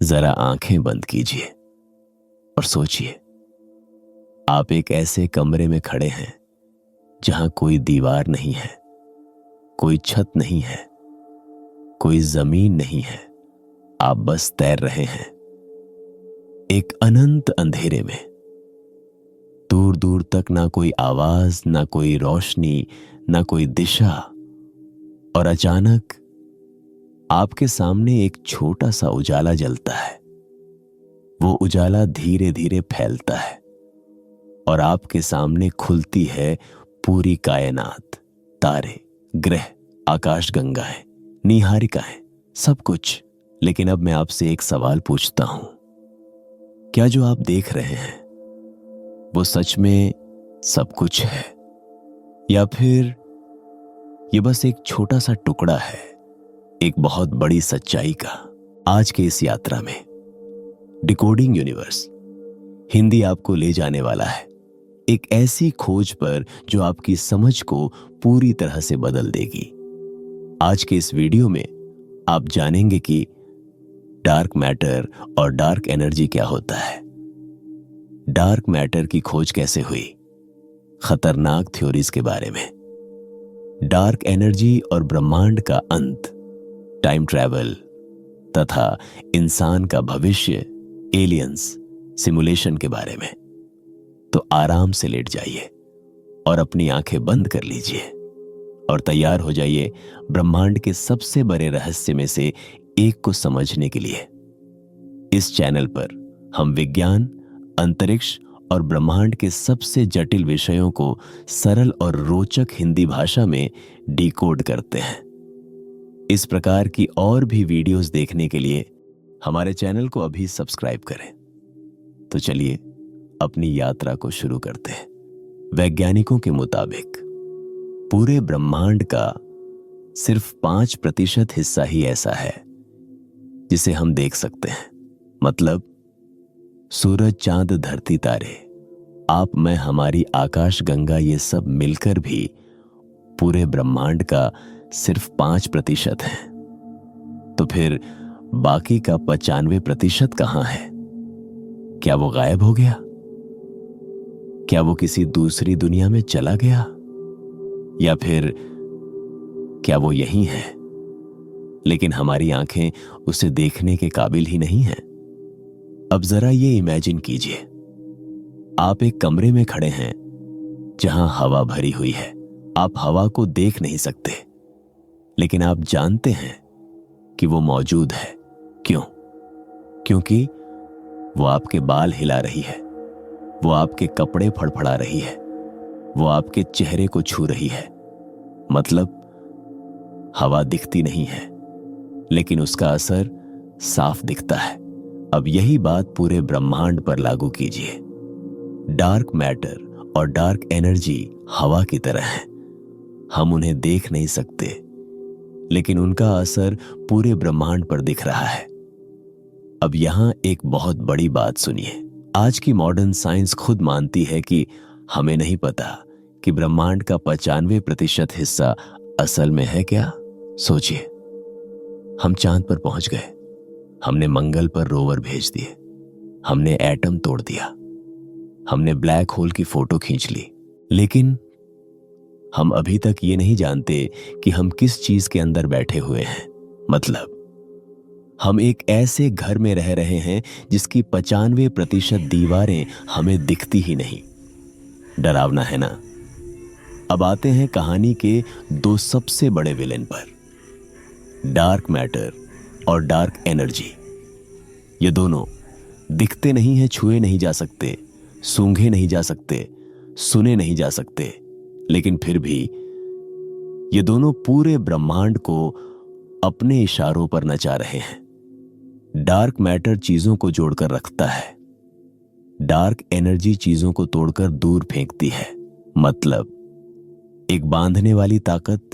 जरा आंखें बंद कीजिए और सोचिए, आप एक ऐसे कमरे में खड़े हैं जहां कोई दीवार नहीं है, कोई छत नहीं है, कोई जमीन नहीं है। आप बस तैर रहे हैं एक अनंत अंधेरे में। दूर दूर तक ना कोई आवाज, ना कोई रोशनी, ना कोई दिशा। और अचानक आपके सामने एक छोटा सा उजाला जलता है। वो उजाला धीरे धीरे फैलता है और आपके सामने खुलती है पूरी कायनात। तारे, ग्रह, आकाशगंगाएं, नीहारिकाएं, सब कुछ। लेकिन अब मैं आपसे एक सवाल पूछता हूं, क्या जो आप देख रहे हैं वो सच में सब कुछ है, या फिर ये बस एक छोटा सा टुकड़ा है एक बहुत बड़ी सच्चाई का? आज के इस यात्रा में डिकोडिंग यूनिवर्स हिंदी आपको ले जाने वाला है एक ऐसी खोज पर जो आपकी समझ को पूरी तरह से बदल देगी। आज के इस वीडियो में आप जानेंगे कि डार्क मैटर और डार्क एनर्जी क्या होता है, डार्क मैटर की खोज कैसे हुई, खतरनाक थ्योरीज के बारे में, डार्क एनर्जी और ब्रह्मांड का अंत, टाइम ट्रैवल तथा इंसान का भविष्य, एलियंस, सिमुलेशन के बारे में। तो आराम से लेट जाइए और अपनी आंखें बंद कर लीजिए और तैयार हो जाइए ब्रह्मांड के सबसे बड़े रहस्य में से एक को समझने के लिए। इस चैनल पर हम विज्ञान, अंतरिक्ष और ब्रह्मांड के सबसे जटिल विषयों को सरल और रोचक हिंदी भाषा में डिकोड करते हैं। इस प्रकार की और भी वीडियोस देखने के लिए हमारे चैनल को अभी सब्सक्राइब करें। तो चलिए अपनी यात्रा को शुरू करते हैं। वैज्ञानिकों के मुताबिक पूरे ब्रह्मांड का सिर्फ 5% हिस्सा ही ऐसा है जिसे हम देख सकते हैं। मतलब सूरज, चांद, धरती, तारे, आप, मैं, हमारी आकाश गंगा, ये सब मिलकर भी पूरे ब्रह्मांड का सिर्फ 5% है। तो फिर बाकी का 95% कहां है? क्या वो गायब हो गया? क्या वो किसी दूसरी दुनिया में चला गया? या फिर क्या वो यही है लेकिन हमारी आंखें उसे देखने के काबिल ही नहीं हैं? अब जरा ये इमेजिन कीजिए, आप एक कमरे में खड़े हैं जहां हवा भरी हुई है। आप हवा को देख नहीं सकते, लेकिन आप जानते हैं कि वो मौजूद है। क्यों? क्योंकि वो आपके बाल हिला रही है, वो आपके कपड़े फड़फड़ा रही है, वो आपके चेहरे को छू रही है। मतलब हवा दिखती नहीं है, लेकिन उसका असर साफ दिखता है। अब यही बात पूरे ब्रह्मांड पर लागू कीजिए। डार्क मैटर और डार्क एनर्जी हवा की तरह है। हम उन्हें देख नहीं सकते, लेकिन उनका असर पूरे ब्रह्मांड पर दिख रहा है। अब यहां एक बहुत बड़ी बात सुनिए। आज की मॉडर्न साइंस खुद मानती है कि हमें नहीं पता कि ब्रह्मांड का 95% हिस्सा असल में है क्या। सोचिए, हम चांद पर पहुंच गए, हमने मंगल पर रोवर भेज दिए, हमने एटम तोड़ दिया, हमने ब्लैक होल की फोटो खींच ली, लेकिन हम अभी तक ये नहीं जानते कि हम किस चीज के अंदर बैठे हुए हैं। मतलब हम एक ऐसे घर में रह रहे हैं जिसकी 95% दीवारें हमें दिखती ही नहीं। डरावना है ना? अब आते हैं कहानी के 2 सबसे बड़े विलेन पर, डार्क मैटर और डार्क एनर्जी। ये दोनों दिखते नहीं हैं, छुए नहीं जा सकते, सूंघे नहीं जा सकते, सुने नहीं जा सकते, लेकिन फिर भी ये दोनों पूरे ब्रह्मांड को अपने इशारों पर नचा रहे हैं। डार्क मैटर चीजों को जोड़कर रखता है, डार्क एनर्जी चीजों को तोड़कर दूर फेंकती है। मतलब एक बांधने वाली ताकत,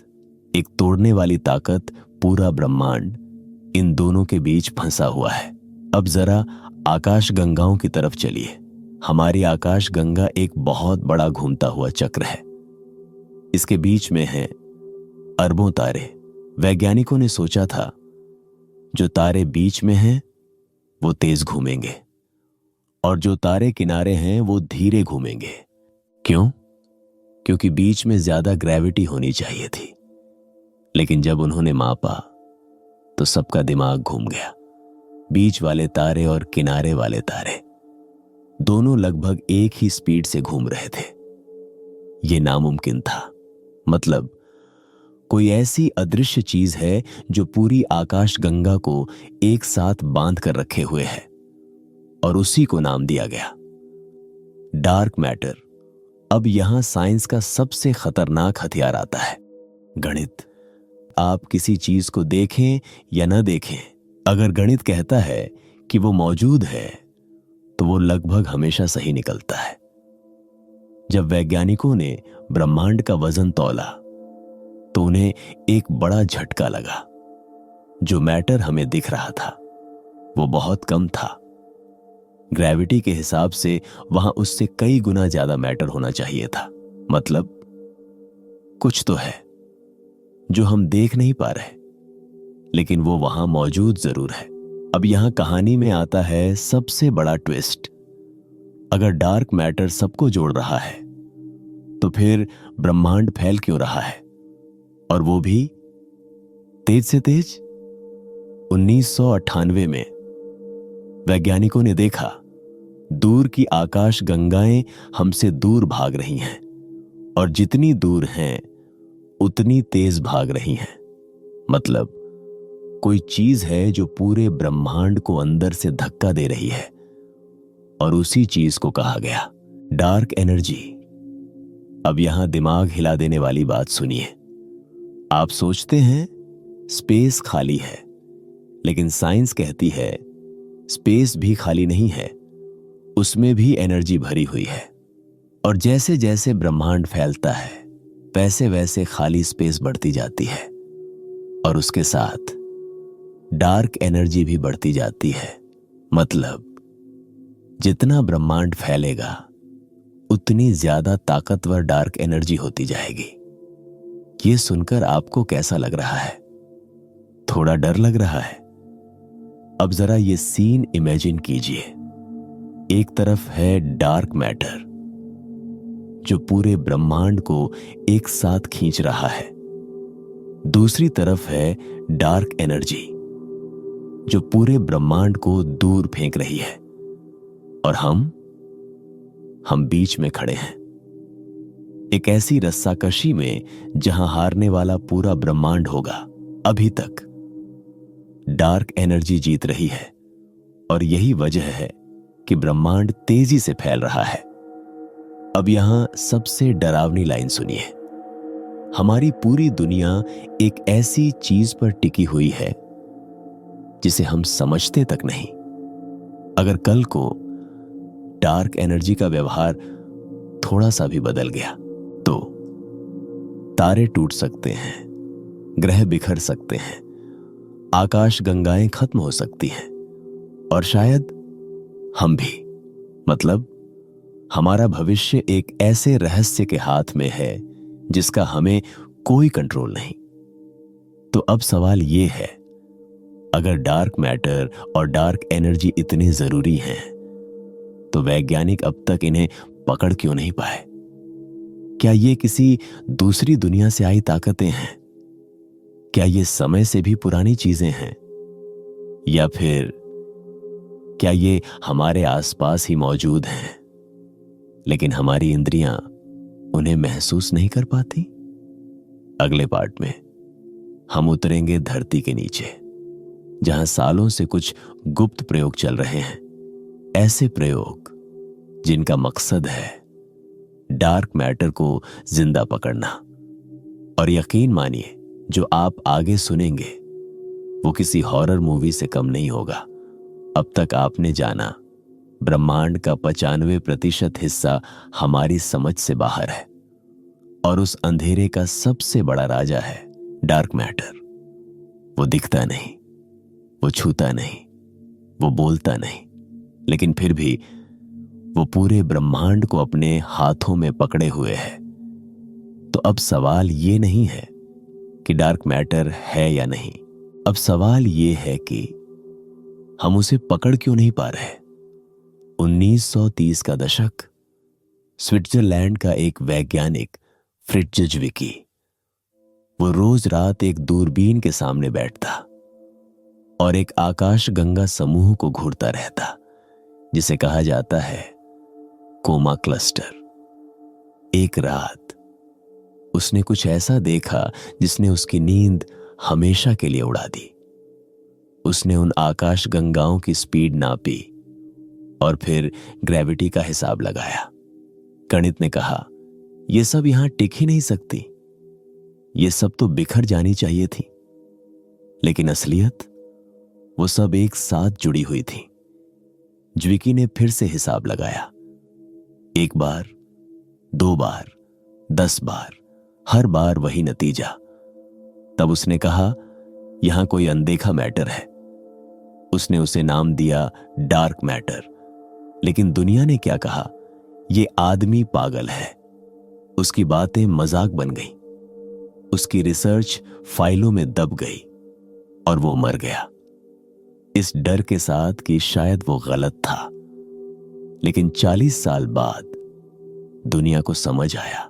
एक तोड़ने वाली ताकत, पूरा ब्रह्मांड इन दोनों के बीच फंसा हुआ है। अब जरा आकाश गंगाओं की तरफ चलिए। हमारी आकाश गंगा एक बहुत बड़ा घूमता हुआ चक्र है। इसके बीच में है अरबों तारे। वैज्ञानिकों ने सोचा था जो तारे बीच में हैं वो तेज घूमेंगे और जो तारे किनारे हैं वो धीरे घूमेंगे। क्यों? क्योंकि बीच में ज्यादा ग्रेविटी होनी चाहिए थी। लेकिन जब उन्होंने मापा तो सबका दिमाग घूम गया। बीच वाले तारे और किनारे वाले तारे दोनों लगभग एक ही स्पीड से घूम रहे थे। यह नामुमकिन था। मतलब कोई ऐसी अदृश्य चीज है जो पूरी आकाश गंगा को एक साथ बांध कर रखे हुए है, और उसी को नाम दिया गया डार्क मैटर। अब यहां साइंस का सबसे खतरनाक हथियार आता है, गणित। आप किसी चीज को देखें या न देखें, अगर गणित कहता है कि वो मौजूद है तो वो लगभग हमेशा सही निकलता है। जब वैज्ञानिकों ने ब्रह्मांड का वजन तौला तो उन्हें एक बड़ा झटका लगा। जो मैटर हमें दिख रहा था वो बहुत कम था। ग्रेविटी के हिसाब से वहां उससे कई गुना ज्यादा मैटर होना चाहिए था। मतलब कुछ तो है जो हम देख नहीं पा रहे, लेकिन वो वहां मौजूद जरूर है। अब यहां कहानी में आता है सबसे बड़ा ट्विस्ट। अगर डार्क मैटर सबको जोड़ रहा है तो फिर ब्रह्मांड फैल क्यों रहा है, और वो भी तेज से तेज? 1998 में वैज्ञानिकों ने देखा दूर की आकाश गंगाएं हमसे दूर भाग रही हैं, और जितनी दूर हैं उतनी तेज भाग रही हैं। मतलब कोई चीज है जो पूरे ब्रह्मांड को अंदर से धक्का दे रही है, और उसी चीज को कहा गया डार्क एनर्जी। अब यहां दिमाग हिला देने वाली बात सुनिए। आप सोचते हैं स्पेस खाली है, लेकिन साइंस कहती है स्पेस भी खाली नहीं है, उसमें भी एनर्जी भरी हुई है। और जैसे जैसे ब्रह्मांड फैलता है वैसे वैसे खाली स्पेस बढ़ती जाती है, और उसके साथ डार्क एनर्जी भी बढ़ती जाती है। मतलब जितना ब्रह्मांड फैलेगा उतनी ज्यादा ताकतवर डार्क एनर्जी होती जाएगी। ये सुनकर आपको कैसा लग रहा है? थोड़ा डर लग रहा है? अब जरा ये सीन इमेजिन कीजिए। एक तरफ है डार्क मैटर जो पूरे ब्रह्मांड को एक साथ खींच रहा है, दूसरी तरफ है डार्क एनर्जी जो पूरे ब्रह्मांड को दूर फेंक रही है, और हम बीच में खड़े हैं, एक ऐसी रस्साकशी में जहां हारने वाला पूरा ब्रह्मांड होगा। अभी तक डार्क एनर्जी जीत रही है, और यही वजह है कि ब्रह्मांड तेजी से फैल रहा है। अब यहां सबसे डरावनी लाइन सुनिए। हमारी पूरी दुनिया एक ऐसी चीज पर टिकी हुई है जिसे हम समझते तक नहीं। अगर कल को डार्क एनर्जी का व्यवहार थोड़ा सा भी बदल गया तो तारे टूट सकते हैं, ग्रह बिखर सकते हैं, आकाश गंगाएं खत्म हो सकती हैं, और शायद हम भी। मतलब हमारा भविष्य एक ऐसे रहस्य के हाथ में है जिसका हमें कोई कंट्रोल नहीं। तो अब सवाल यह है, अगर डार्क मैटर और डार्क एनर्जी इतने जरूरी हैं तो वैज्ञानिक अब तक इन्हें पकड़ क्यों नहीं पाए? क्या ये किसी दूसरी दुनिया से आई ताकतें हैं? क्या ये समय से भी पुरानी चीजें हैं? या फिर क्या ये हमारे आसपास ही मौजूद हैं, लेकिन हमारी इंद्रियां उन्हें महसूस नहीं कर पाती? अगले पार्ट में हम उतरेंगे धरती के नीचे, जहां सालों से कुछ गुप्त प्रयोग चल रहे हैं। ऐसे प्रयोग जिनका मकसद है डार्क मैटर को जिंदा पकड़ना। और यकीन मानिए, जो आप आगे सुनेंगे वो किसी हॉरर मूवी से कम नहीं होगा। अब तक आपने जाना, ब्रह्मांड का 95% हिस्सा हमारी समझ से बाहर है, और उस अंधेरे का सबसे बड़ा राजा है डार्क मैटर। वो दिखता नहीं, वो छूता नहीं, वो बोलता नहीं, लेकिन फिर भी वो पूरे ब्रह्मांड को अपने हाथों में पकड़े हुए है। तो अब सवाल ये नहीं है कि डार्क मैटर है या नहीं, अब सवाल ये है कि हम उसे पकड़ क्यों नहीं पा रहे? 1930 का दशक। स्विट्जरलैंड का एक वैज्ञानिक फ्रिट्ज ज्विकी, वो रोज रात एक दूरबीन के सामने बैठता और एक आकाश गंगा समूह को घूरता रहता, जिसे कहा जाता है कोमा क्लस्टर। एक रात उसने कुछ ऐसा देखा जिसने उसकी नींद हमेशा के लिए उड़ा दी। उसने उन आकाश गंगाओं की स्पीड नापी और फिर ग्रेविटी का हिसाब लगाया। गणित ने कहा, यह सब यहां टिक ही नहीं सकती, ये सब तो बिखर जानी चाहिए थी। लेकिन असलियत, वो सब एक साथ जुड़ी हुई थी। ज्विकी ने फिर से हिसाब लगाया। 1 बार, 2 बार, 10 बार, हर बार वही नतीजा। तब उसने कहा, यहां कोई अनदेखा मैटर है। उसने उसे नाम दिया डार्क मैटर। लेकिन दुनिया ने क्या कहा, यह आदमी पागल है। उसकी बातें मजाक बन गई, उसकी रिसर्च फाइलों में दब गई और वो मर गया, इस डर के साथ कि शायद वो गलत था। लेकिन 40 साल बाद दुनिया को समझ आया,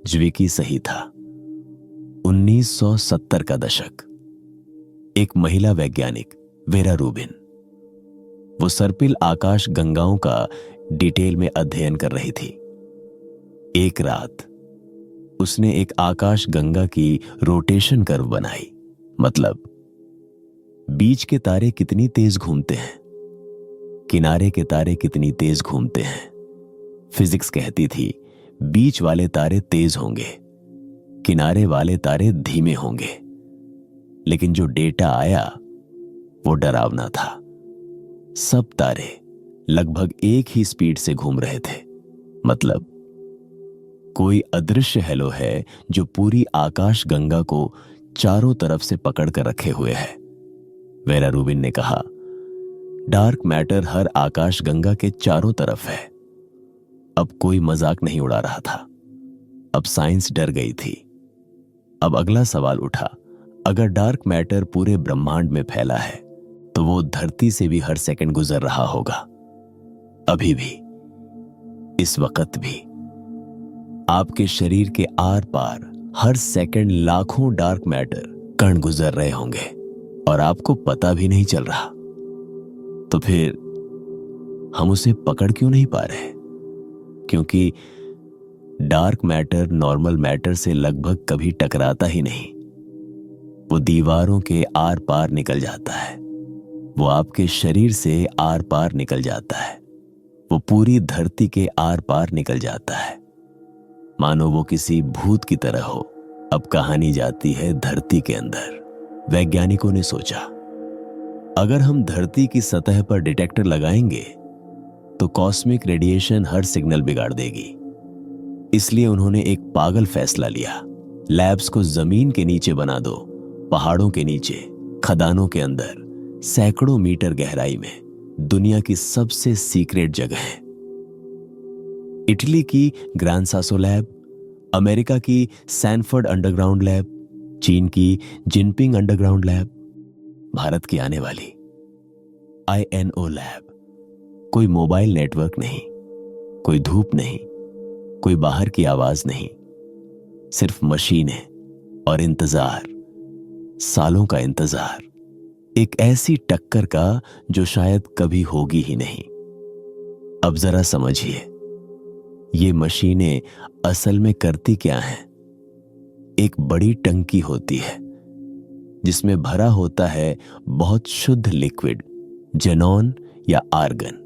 ज्विकी सही था। 1970 का दशक। एक महिला वैज्ञानिक वेरा रूबिन, वो सर्पिल आकाश गंगाओं का डिटेल में अध्ययन कर रही थी। एक रात उसने एक आकाश गंगा की रोटेशन कर्व बनाई। मतलब, बीच के तारे कितनी तेज घूमते हैं, किनारे के तारे कितनी तेज घूमते हैं। फिजिक्स कहती थी बीच वाले तारे तेज होंगे, किनारे वाले तारे धीमे होंगे। लेकिन जो डेटा आया वो डरावना था। सब तारे लगभग एक ही स्पीड से घूम रहे थे। मतलब, कोई अदृश्य हेलो है जो पूरी आकाश गंगा को चारों तरफ से पकड़ कर रखे हुए है। वेरा रूबिन ने कहा, डार्क मैटर हर आकाश गंगा के चारों तरफ है। अब कोई मजाक नहीं उड़ा रहा था, अब साइंस डर गई थी। अब अगला सवाल उठा, अगर डार्क मैटर पूरे ब्रह्मांड में फैला है तो वो धरती से भी हर सेकंड गुजर रहा होगा। अभी भी, इस वक्त भी आपके शरीर के आर पार हर सेकंड लाखों डार्क मैटर कण गुजर रहे होंगे और आपको पता भी नहीं चल रहा। तो फिर हम उसे पकड़ क्यों नहीं पा रहे? क्योंकि डार्क मैटर नॉर्मल मैटर से लगभग कभी टकराता ही नहीं। वो दीवारों के आर पार निकल जाता है, वो आपके शरीर से आर पार निकल जाता है, वो पूरी धरती के आर पार निकल जाता है। मानो वो किसी भूत की तरह हो। अब कहानी जाती है धरती के अंदर। वैज्ञानिकों ने सोचा, अगर हम धरती की सतह पर डिटेक्टर लगाएंगे तो कॉस्मिक रेडिएशन हर सिग्नल बिगाड़ देगी। इसलिए उन्होंने एक पागल फैसला लिया, लैब्स को जमीन के नीचे बना दो, पहाड़ों के नीचे, खदानों के अंदर, सैकड़ों मीटर गहराई में, दुनिया की सबसे सीक्रेट जगह है। इटली की ग्रैंड सासो लैब, अमेरिका की सैनफोर्ड अंडरग्राउंड लैब, चीन की जिनपिंग अंडरग्राउंड लैब, भारत की आने वाली INO लैब। कोई मोबाइल नेटवर्क नहीं, कोई धूप नहीं, कोई बाहर की आवाज नहीं, सिर्फ मशीनें और इंतजार, सालों का इंतजार, एक ऐसी टक्कर का जो शायद कभी होगी ही नहीं। अब जरा समझिए, ये मशीनें असल में करती क्या हैं? एक बड़ी टंकी होती है जिसमें भरा होता है बहुत शुद्ध लिक्विड, जेनॉन या आर्गन।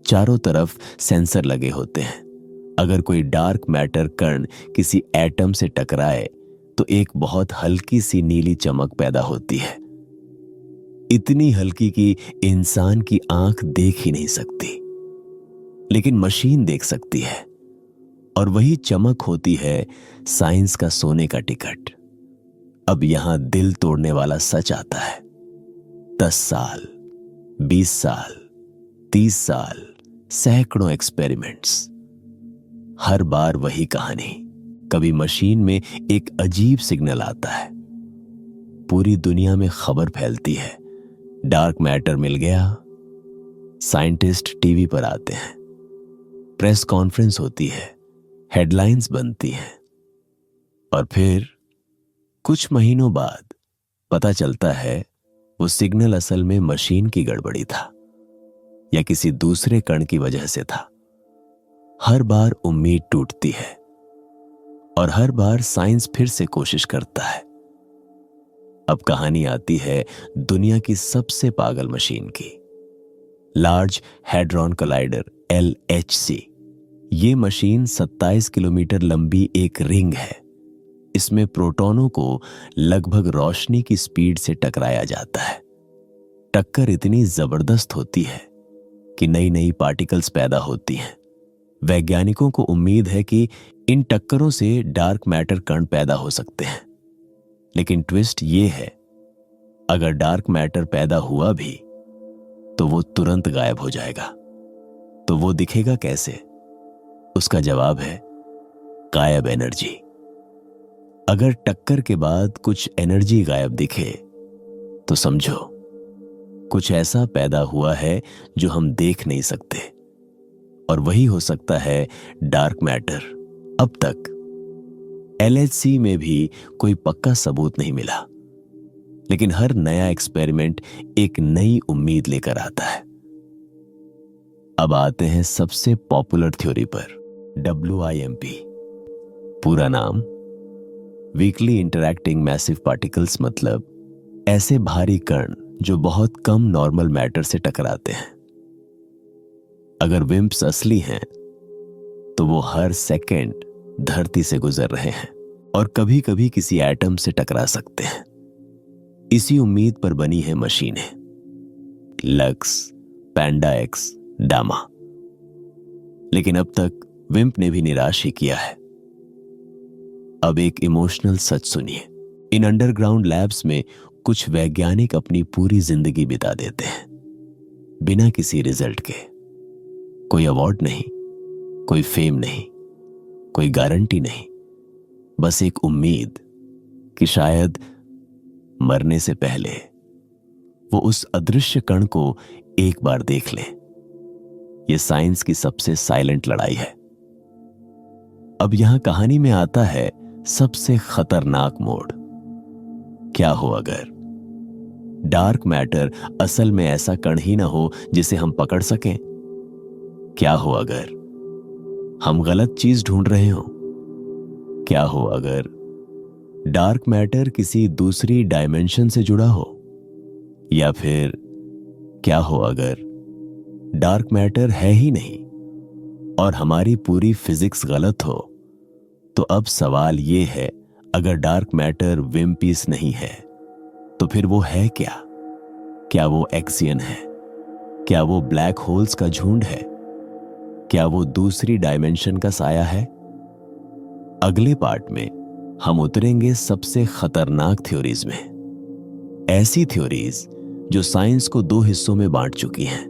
चारों तरफ सेंसर लगे होते हैं। अगर कोई डार्क मैटर कण किसी एटम से टकराए तो एक बहुत हल्की सी नीली चमक पैदा होती है, इतनी हल्की कि इंसान की आंख देख ही नहीं सकती, लेकिन मशीन देख सकती है। और वही चमक होती है साइंस का सोने का टिकट। अब यहां दिल तोड़ने वाला सच आता है। 10 साल, 20 साल, 30 साल, सैकड़ों एक्सपेरिमेंट्स, हर बार वही कहानी। कभी मशीन में एक अजीब सिग्नल आता है, पूरी दुनिया में खबर फैलती है, डार्क मैटर मिल गया। साइंटिस्ट टीवी पर आते हैं, प्रेस कॉन्फ्रेंस होती है, हेडलाइंस बनती हैं, और फिर कुछ महीनों बाद पता चलता है वो सिग्नल असल में मशीन की गड़बड़ी था या किसी दूसरे कण की वजह से था। हर बार उम्मीद टूटती है और हर बार साइंस फिर से कोशिश करता है। अब कहानी आती है दुनिया की सबसे पागल मशीन की, लार्ज हैड्रॉन कोलाइडर LHC। ये मशीन 27 किलोमीटर लंबी एक रिंग है। इसमें प्रोटॉनों को लगभग रोशनी की स्पीड से टकराया जाता है। टक्कर इतनी जबरदस्त होती है कि नई नई पार्टिकल्स पैदा होती हैं। वैज्ञानिकों को उम्मीद है कि इन टक्करों से डार्क मैटर कण पैदा हो सकते हैं। लेकिन ट्विस्ट ये है, अगर डार्क मैटर पैदा हुआ भी तो वो तुरंत गायब हो जाएगा। तो वो दिखेगा कैसे? उसका जवाब है गायब एनर्जी। अगर टक्कर के बाद कुछ एनर्जी गायब दिखे तो समझो कुछ ऐसा पैदा हुआ है जो हम देख नहीं सकते, और वही हो सकता है डार्क मैटर। अब तक LHC में भी कोई पक्का सबूत नहीं मिला, लेकिन हर नया एक्सपेरिमेंट एक नई उम्मीद लेकर आता है। अब आते हैं सबसे पॉपुलर थ्योरी पर, WIMP। पूरा नाम वीकली इंटरैक्टिंग मैसिव पार्टिकल्स, मतलब ऐसे भारी कण जो बहुत कम नॉर्मल मैटर से टकराते हैं। अगर विम्प्स असली हैं तो वो हर सेकंड धरती से गुजर रहे हैं और कभी कभी किसी एटम से टकरा सकते हैं। इसी उम्मीद पर बनी है मशीनें, लक्स, पैंडा एक्स, डामा। लेकिन अब तक विम्प ने भी निराश ही किया है। अब एक इमोशनल सच सुनिए। इन अंडरग्राउंड लैब्स में कुछ वैज्ञानिक अपनी पूरी जिंदगी बिता देते हैं बिना किसी रिजल्ट के। कोई अवार्ड नहीं, कोई फेम नहीं, कोई गारंटी नहीं, बस एक उम्मीद कि शायद मरने से पहले वो उस अदृश्य कण को एक बार देख लें। ये साइंस की सबसे साइलेंट लड़ाई है। अब यहां कहानी में आता है सबसे खतरनाक मोड़। क्या हो अगर डार्क मैटर असल में ऐसा कण ही ना हो जिसे हम पकड़ सकें? क्या हो अगर हम गलत चीज ढूंढ रहे हो? क्या हो अगर डार्क मैटर किसी दूसरी डायमेंशन से जुड़ा हो? या फिर क्या हो अगर डार्क मैटर है ही नहीं और हमारी पूरी फिजिक्स गलत हो? तो अब सवाल ये है, अगर डार्क मैटर विम्पीस नहीं है तो फिर वो है क्या? क्या वो एक्सियन है? क्या वो ब्लैक होल्स का झुंड है? क्या वो दूसरी डायमेंशन का साया है? अगले पार्ट में हम उतरेंगे सबसे खतरनाक थ्योरीज में। ऐसी थ्योरीज जो साइंस को दो हिस्सों में बांट चुकी हैं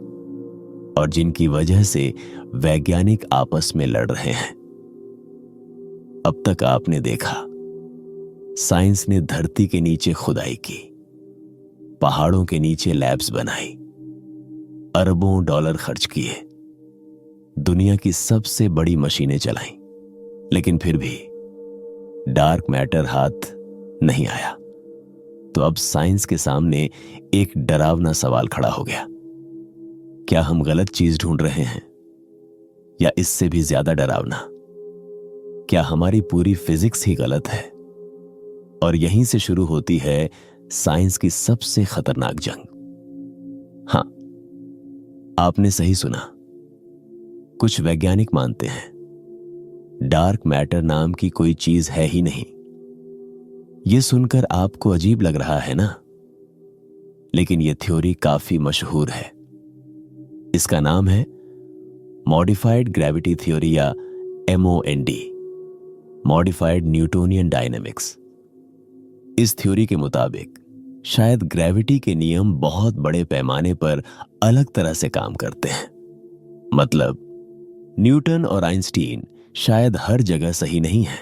और जिनकी वजह से वैज्ञानिक आपस में लड़ रहे हैं। अब तक आपने देखा, साइंस ने धरती के नीचे खुदाई की, पहाड़ों के नीचे लैब्स बनाई, अरबों डॉलर खर्च किए, दुनिया की सबसे बड़ी मशीनें चलाई, लेकिन फिर भी डार्क मैटर हाथ नहीं आया। तो अब साइंस के सामने एक डरावना सवाल खड़ा हो गया। क्या हम गलत चीज ढूंढ रहे हैं? या इससे भी ज्यादा डरावना, क्या हमारी पूरी फिजिक्स ही गलत है? और यहीं से शुरू होती है साइंस की सबसे खतरनाक जंग। हां, आपने सही सुना। कुछ वैज्ञानिक मानते हैं डार्क मैटर नाम की कोई चीज है ही नहीं। यह सुनकर आपको अजीब लग रहा है ना? लेकिन यह थ्योरी काफी मशहूर है। इसका नाम है मॉडिफाइड ग्रेविटी थ्योरी या MOND, मॉडिफाइड न्यूटोनियन डायनेमिक्स। इस थ्योरी के मुताबिक शायद ग्रेविटी के नियम बहुत बड़े पैमाने पर अलग तरह से काम करते हैं। मतलब न्यूटन और आइंस्टीन शायद हर जगह सही नहीं है।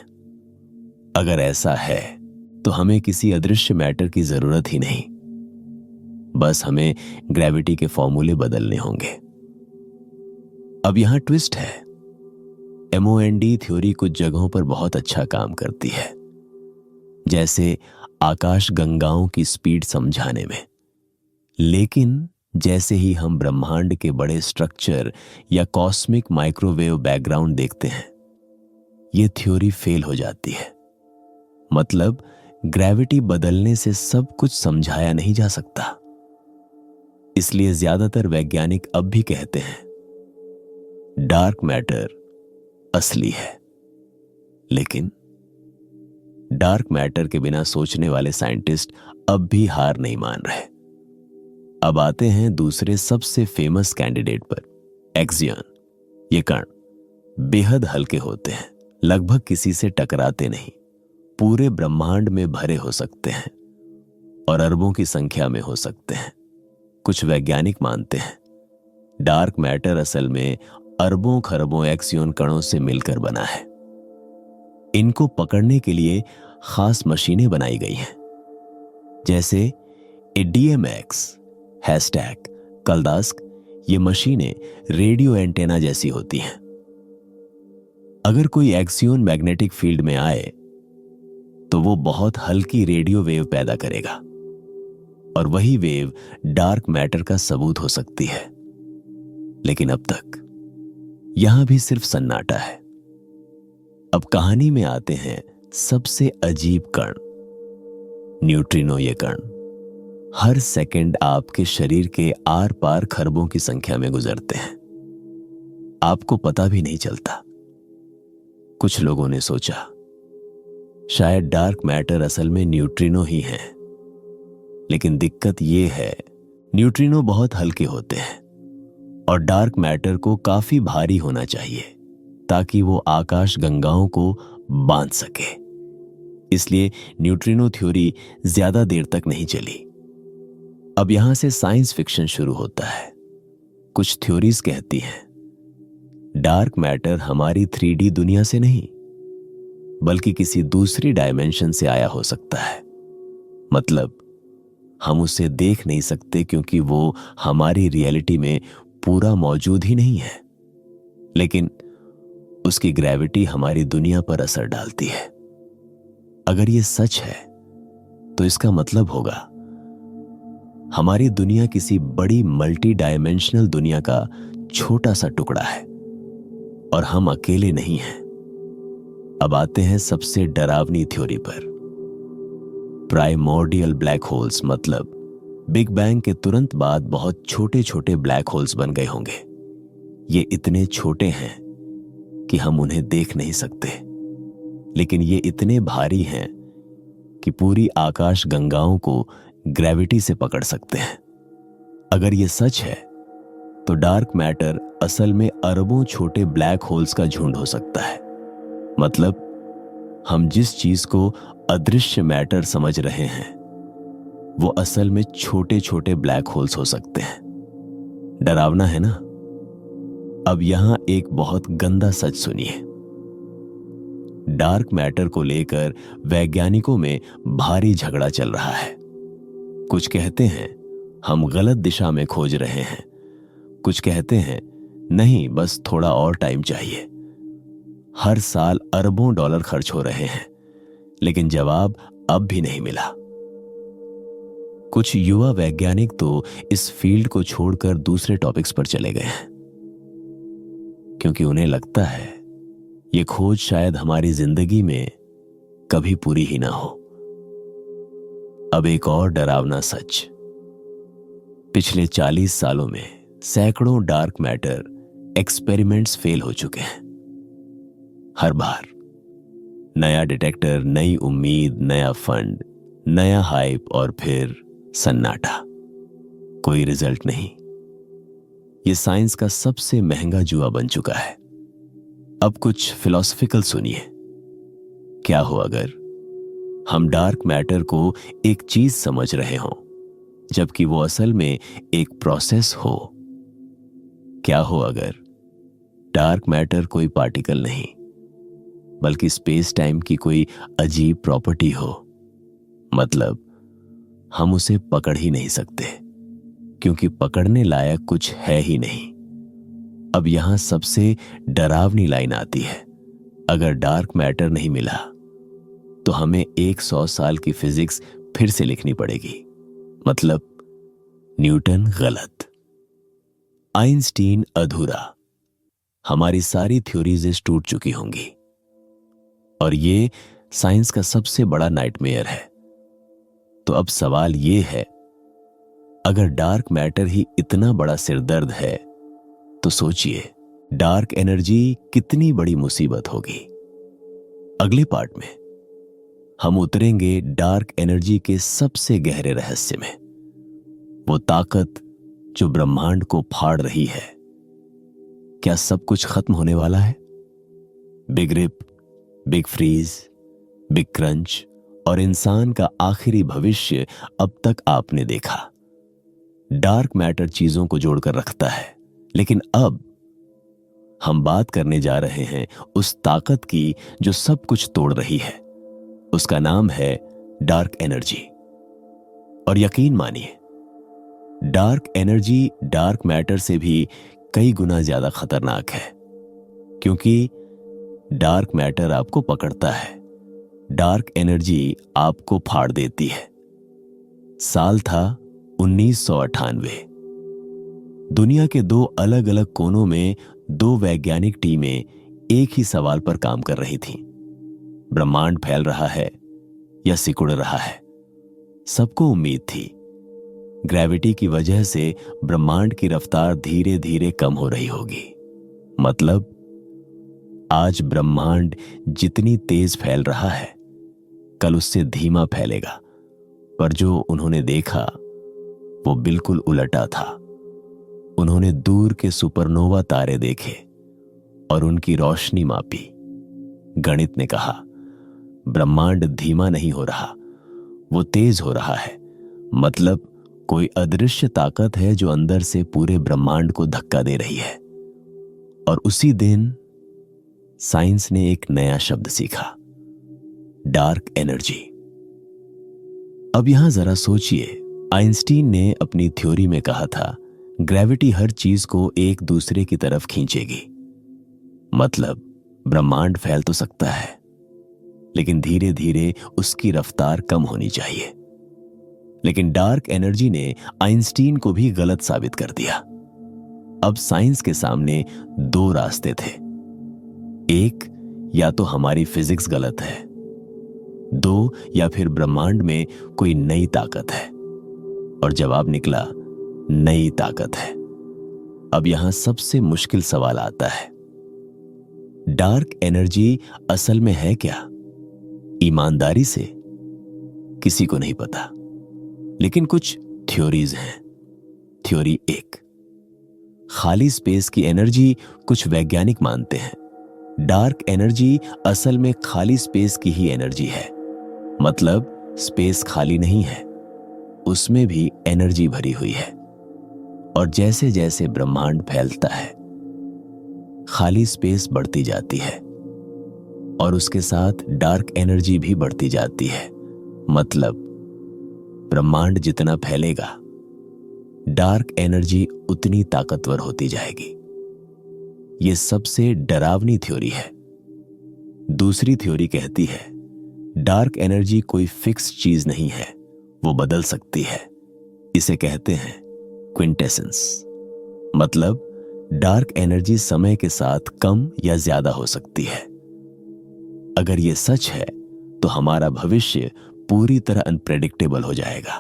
अगर ऐसा है तो हमें किसी अदृश्य मैटर की जरूरत ही नहीं, बस हमें ग्रेविटी के फॉर्मूले बदलने होंगे। अब यहां ट्विस्ट है। MOND थ्योरी कुछ जगहों पर बहुत अच्छा काम करती है, जैसे आकाश गंगाओं की स्पीड समझाने में। लेकिन जैसे ही हम ब्रह्मांड के बड़े स्ट्रक्चर या कॉस्मिक माइक्रोवेव बैकग्राउंड देखते हैं, ये थ्योरी फेल हो जाती है। मतलब ग्रेविटी बदलने से सब कुछ समझाया नहीं जा सकता। इसलिए ज्यादातर वैज्ञानिक अब भी कहते हैं डार्क मैटर असली है। लेकिन डार्क मैटर के बिना सोचने वाले साइंटिस्ट अब भी हार नहीं मान रहे। अब आते हैं दूसरे सबसे फेमस कैंडिडेट पर, एक्सियन। ये कण बेहद हल्के होते हैं, लगभग किसी से टकराते नहीं, पूरे ब्रह्मांड में भरे हो सकते हैं और अरबों की संख्या में हो सकते हैं। कुछ वैज्ञानिक मानते हैं डार्क मैटर असल में अरबों खरबों एक्सियन कणों से मिलकर बना है। इनको पकड़ने के लिए खास मशीनें बनाई गई हैं, जैसे DMX #कलदास्क। ये मशीनें रेडियो एंटेना जैसी होती हैं। अगर कोई एक्सियन मैग्नेटिक फील्ड में आए तो वो बहुत हल्की रेडियो वेव पैदा करेगा और वही वेव डार्क मैटर का सबूत हो सकती है। लेकिन अब तक यहां भी सिर्फ सन्नाटा है। अब कहानी में आते हैं सबसे अजीब कण, न्यूट्रिनो। ये कण हर सेकंड आपके शरीर के आर पार खरबों की संख्या में गुजरते हैं, आपको पता भी नहीं चलता। कुछ लोगों ने सोचा शायद डार्क मैटर असल में न्यूट्रिनो ही है। लेकिन दिक्कत यह है, न्यूट्रिनो बहुत हल्के होते हैं और डार्क मैटर को काफी भारी होना चाहिए ताकि वो आकाश गंगाओं को बांध सके। इसलिए न्यूट्रिनो थ्योरी ज्यादा देर तक नहीं चली। अब यहां से साइंस फिक्शन शुरू होता है। कुछ थ्योरीज कहती हैं डार्क मैटर हमारी 3D दुनिया से नहीं, बल्कि किसी दूसरी डायमेंशन से आया हो सकता है। मतलब हम उसे देख नहीं सकते क्योंकि वो हमारी रियलिटी में पूरा मौजूद ही नहीं है, लेकिन उसकी ग्रेविटी हमारी दुनिया पर असर डालती है। अगर ये सच है तो इसका मतलब होगा हमारी दुनिया किसी बड़ी मल्टी डायमेंशनल दुनिया का छोटा सा टुकड़ा है और हम अकेले नहीं हैं। अब आते हैं सबसे डरावनी थ्योरी पर, प्राइमोर्डियल ब्लैक होल्स। मतलब बिग बैंग के तुरंत बाद बहुत छोटे छोटे ब्लैक होल्स बन गए होंगे। ये इतने छोटे हैं कि हम उन्हें देख नहीं सकते, लेकिन ये इतने भारी हैं कि पूरी आकाश गंगाओं को ग्रेविटी से पकड़ सकते हैं। अगर ये सच है तो डार्क मैटर असल में अरबों छोटे ब्लैक होल्स का झुंड हो सकता है। मतलब हम जिस चीज को अदृश्य मैटर समझ रहे हैं वो असल में छोटे छोटे ब्लैक होल्स हो सकते हैं। डरावना है ना? अब यहां एक बहुत गंदा सच सुनिए। डार्क मैटर को लेकर वैज्ञानिकों में भारी झगड़ा चल रहा है। कुछ कहते हैं हम गलत दिशा में खोज रहे हैं, कुछ कहते हैं नहीं, बस थोड़ा और टाइम चाहिए। हर साल अरबों डॉलर खर्च हो रहे हैं, लेकिन जवाब अब भी नहीं मिला। कुछ युवा वैज्ञानिक तो इस फील्ड को छोड़कर दूसरे टॉपिक्स पर चले गए हैं, क्योंकि उन्हें लगता है ये खोज शायद हमारी जिंदगी में कभी पूरी ही ना हो। अब एक और डरावना सच, पिछले 40 सालों में सैकड़ों डार्क मैटर एक्सपेरिमेंट्स फेल हो चुके हैं। हर बार नया डिटेक्टर, नई उम्मीद, नया फंड, नया हाइप और फिर सन्नाटा, कोई रिजल्ट नहीं। यह साइंस का सबसे महंगा जुआ बन चुका है। अब कुछ फिलॉसफिकल सुनिए। क्या हो अगर हम डार्क मैटर को एक चीज समझ रहे हों जबकि वो असल में एक प्रोसेस हो? क्या हो अगर डार्क मैटर कोई पार्टिकल नहीं बल्कि स्पेस टाइम की कोई अजीब प्रॉपर्टी हो? मतलब हम उसे पकड़ ही नहीं सकते, क्योंकि पकड़ने लायक कुछ है ही नहीं। अब यहां सबसे डरावनी लाइन आती है। अगर डार्क मैटर नहीं मिला तो हमें 100 साल की फिजिक्स फिर से लिखनी पड़ेगी। मतलब न्यूटन गलत, आइंस्टीन अधूरा, हमारी सारी थ्योरीज टूट चुकी होंगी। और ये साइंस का सबसे बड़ा नाइटमेयर है। तो अब सवाल ये है, अगर डार्क मैटर ही इतना बड़ा सिरदर्द है तो सोचिए डार्क एनर्जी कितनी बड़ी मुसीबत होगी। अगले पार्ट में हम उतरेंगे डार्क एनर्जी के सबसे गहरे रहस्य में, वो ताकत जो ब्रह्मांड को फाड़ रही है। क्या सब कुछ खत्म होने वाला है? Big rip, big freeze, big crunch और इंसान का आखिरी भविष्य अब तक आपने देखा। डार्क मैटर चीजों को जोड़कर रखता है, लेकिन अब हम बात करने जा रहे हैं उस ताकत की जो सब कुछ तोड़ रही है। उसका नाम है डार्क एनर्जी। और यकीन मानिए, डार्क एनर्जी डार्क मैटर से भी कई गुना ज्यादा खतरनाक है, क्योंकि डार्क मैटर आपको पकड़ता है, डार्क एनर्जी आपको फाड़ देती है। साल था 1998। दुनिया के दो अलग अलग कोनों में दो वैज्ञानिक टीमें एक ही सवाल पर काम कर रही थीं। ब्रह्मांड फैल रहा है या सिकुड़ रहा है? सबको उम्मीद थी ग्रेविटी की वजह से ब्रह्मांड की रफ्तार धीरे धीरे कम हो रही होगी। मतलब आज ब्रह्मांड जितनी तेज फैल रहा है, कल उससे धीमा फैलेगा। पर जो उन्होंने देखा वो बिल्कुल उलटा था। उन्होंने दूर के सुपरनोवा तारे देखे और उनकी रोशनी मापी। गणित ने कहा, ब्रह्मांड धीमा नहीं हो रहा, वो तेज हो रहा है। मतलब कोई अदृश्य ताकत है जो अंदर से पूरे ब्रह्मांड को धक्का दे रही है। और उसी दिन साइंस ने एक नया शब्द सीखा, डार्क एनर्जी। अब यहां जरा सोचिए, आइंस्टीन ने अपनी थ्योरी में कहा था ग्रेविटी हर चीज को एक दूसरे की तरफ खींचेगी। मतलब ब्रह्मांड फैल तो सकता है, लेकिन धीरे धीरे उसकी रफ्तार कम होनी चाहिए। लेकिन डार्क एनर्जी ने आइंस्टीन को भी गलत साबित कर दिया। अब साइंस के सामने दो रास्ते थे। एक, या तो हमारी फिजिक्स गलत है, दो, या फिर ब्रह्मांड में कोई नई ताकत है। और जवाब निकला, नई ताकत है। अब यहां सबसे मुश्किल सवाल आता है, डार्क एनर्जी असल में है क्या? ईमानदारी से किसी को नहीं पता, लेकिन कुछ थ्योरीज हैं। थ्योरी एक, खाली स्पेस की एनर्जी। कुछ वैज्ञानिक मानते हैं डार्क एनर्जी असल में खाली स्पेस की ही एनर्जी है। मतलब स्पेस खाली नहीं है, उसमें भी एनर्जी भरी हुई है। और जैसे जैसे ब्रह्मांड फैलता है, खाली स्पेस बढ़ती जाती है और उसके साथ डार्क एनर्जी भी बढ़ती जाती है। मतलब ब्रह्मांड जितना फैलेगा, डार्क एनर्जी उतनी ताकतवर होती जाएगी। यह सबसे डरावनी थ्योरी है। दूसरी थ्योरी कहती है डार्क एनर्जी कोई फिक्स चीज नहीं है, वो बदल सकती है। इसे कहते हैं क्विंटेसेंस। मतलब डार्क एनर्जी समय के साथ कम या ज्यादा हो सकती है। अगर यह सच है तो हमारा भविष्य पूरी तरह अनप्रेडिक्टेबल हो जाएगा।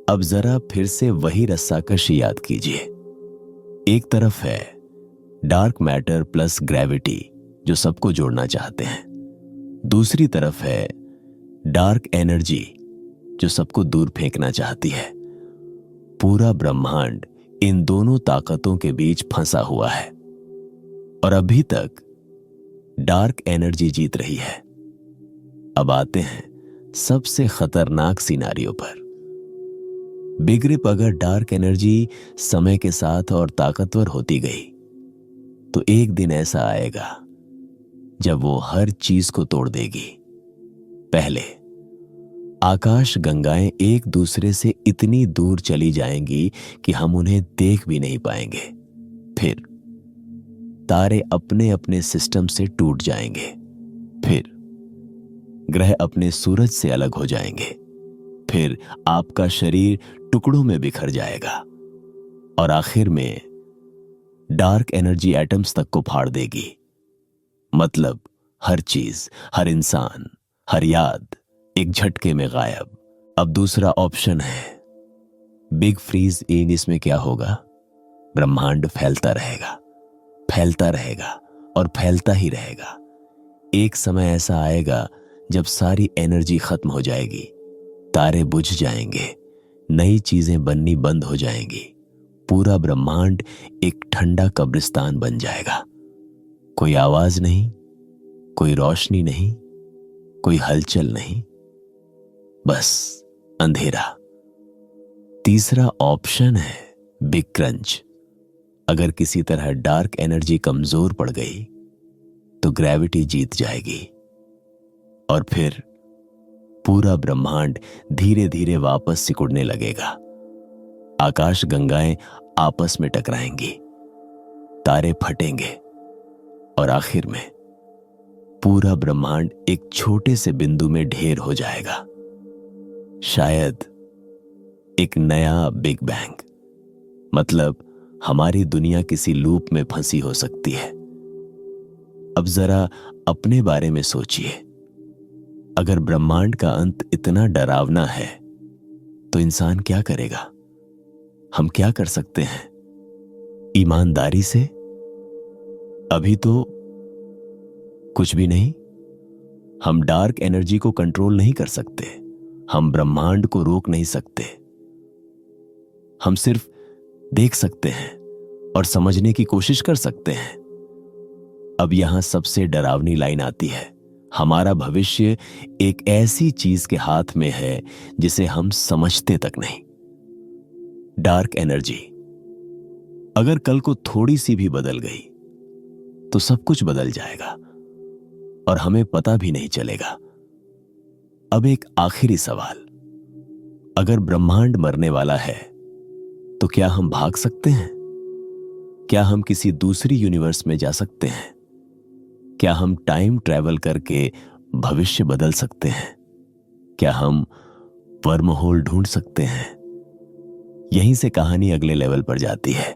अब जरा फिर से वही रस्साकशी याद कीजिए। एक तरफ है डार्क मैटर प्लस ग्रेविटी जो सबको जोड़ना चाहते हैं। दूसरी तरफ है डार्क एनर्जी जो सबको दूर फेंकना चाहती है। पूरा ब्रह्मांड इन दोनों ताकतों के बीच फंसा हुआ है और अभी तक डार्क एनर्जी जीत रही है। अब आते हैं सबसे खतरनाक सिनारियो पर। बिग रिप अगर डार्क एनर्जी समय के साथ और ताकतवर होती गई तो एक दिन ऐसा आएगा जब वो हर चीज को तोड़ देगी। पहले आकाश गंगाएं एक दूसरे से इतनी दूर चली जाएंगी कि हम उन्हें देख भी नहीं पाएंगे। फिर तारे अपने अपने सिस्टम से टूट जाएंगे। फिर ग्रह अपने सूरज से अलग हो जाएंगे। फिर आपका शरीर टुकड़ों में बिखर जाएगा और आखिर में डार्क एनर्जी एटम्स तक को फाड़ देगी। मतलब हर चीज, हर इंसान, हर याद एक झटके में गायब। अब दूसरा ऑप्शन है बिग फ्रीज इन। इसमें क्या होगा? ब्रह्मांड फैलता रहेगा, फैलता रहेगा और फैलता ही रहेगा। एक समय ऐसा आएगा जब सारी एनर्जी खत्म हो जाएगी, तारे बुझ जाएंगे, नई चीजें बननी बंद हो जाएंगी। पूरा ब्रह्मांड एक ठंडा कब्रिस्तान बन जाएगा। कोई आवाज नहीं, कोई रोशनी नहीं, कोई हलचल नहीं, बस अंधेरा। तीसरा ऑप्शन है बिग क्रंच। अगर किसी तरह डार्क एनर्जी कमजोर पड़ गई तो ग्रेविटी जीत जाएगी और फिर पूरा ब्रह्मांड धीरे धीरे वापस सिकुड़ने लगेगा। आकाश गंगाएं आपस में टकराएंगी, तारे फटेंगे और आखिर में पूरा ब्रह्मांड एक छोटे से बिंदु में ढेर हो जाएगा। शायद एक नया बिग बैंग। मतलब हमारी दुनिया किसी लूप में फंसी हो सकती है। अब जरा अपने बारे में सोचिए। अगर ब्रह्मांड का अंत इतना डरावना है तो इंसान क्या करेगा? हम क्या कर सकते हैं? ईमानदारी से? अभी तो कुछ भी नहीं। हम डार्क एनर्जी को कंट्रोल नहीं कर सकते, हम ब्रह्मांड को रोक नहीं सकते। हम सिर्फ देख सकते हैं और समझने की कोशिश कर सकते हैं। अब यहां सबसे डरावनी लाइन आती है। हमारा भविष्य एक ऐसी चीज के हाथ में है जिसे हम समझते तक नहीं। डार्क एनर्जी अगर कल को थोड़ी सी भी बदल गई तो सब कुछ बदल जाएगा और हमें पता भी नहीं चलेगा। अब एक आखिरी सवाल, अगर ब्रह्मांड मरने वाला है तो क्या हम भाग सकते हैं? क्या हम किसी दूसरी यूनिवर्स में जा सकते हैं? क्या हम टाइम ट्रैवल करके भविष्य बदल सकते हैं? क्या हम वर्म होल ढूंढ सकते हैं? यहीं से कहानी अगले लेवल पर जाती है।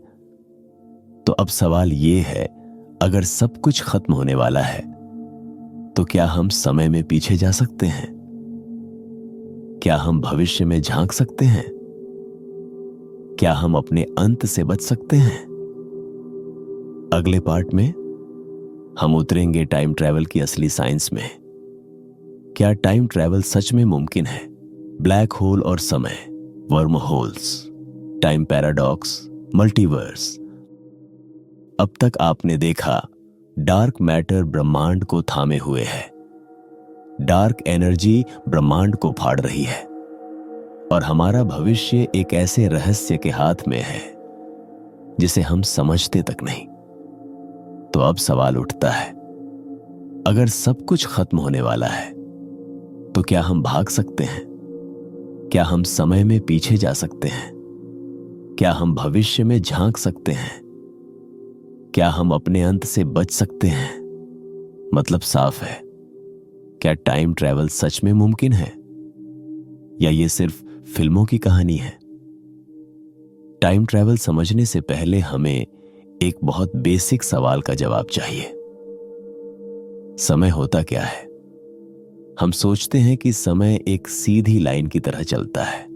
तो अब सवाल यह है, अगर सब कुछ खत्म होने वाला है तो क्या हम समय में पीछे जा सकते हैं? क्या हम भविष्य में झांक सकते हैं? क्या हम अपने अंत से बच सकते हैं? अगले पार्ट में हम उतरेंगे टाइम ट्रैवल की असली साइंस में। क्या टाइम ट्रैवल सच में मुमकिन है? ब्लैक होल और समय, worm holes, time paradox, multiverse. अब तक आपने देखा डार्क मैटर ब्रह्मांड को थामे हुए है, डार्क एनर्जी ब्रह्मांड को फाड़ रही है और हमारा भविष्य एक ऐसे रहस्य के हाथ में है जिसे हम समझते तक नहीं। तो अब सवाल उठता है, अगर सब कुछ खत्म होने वाला है तो क्या हम भाग सकते हैं? क्या हम समय में पीछे जा सकते हैं? क्या हम भविष्य में झांक सकते हैं? क्या हम अपने अंत से बच सकते हैं? मतलब साफ है, क्या टाइम ट्रैवल सच में मुमकिन है या ये सिर्फ फिल्मों की कहानी है? टाइम ट्रैवल समझने से पहले हमें एक बहुत बेसिक सवाल का जवाब चाहिए। समय होता क्या है? हम सोचते हैं कि समय एक सीधी लाइन की तरह चलता है,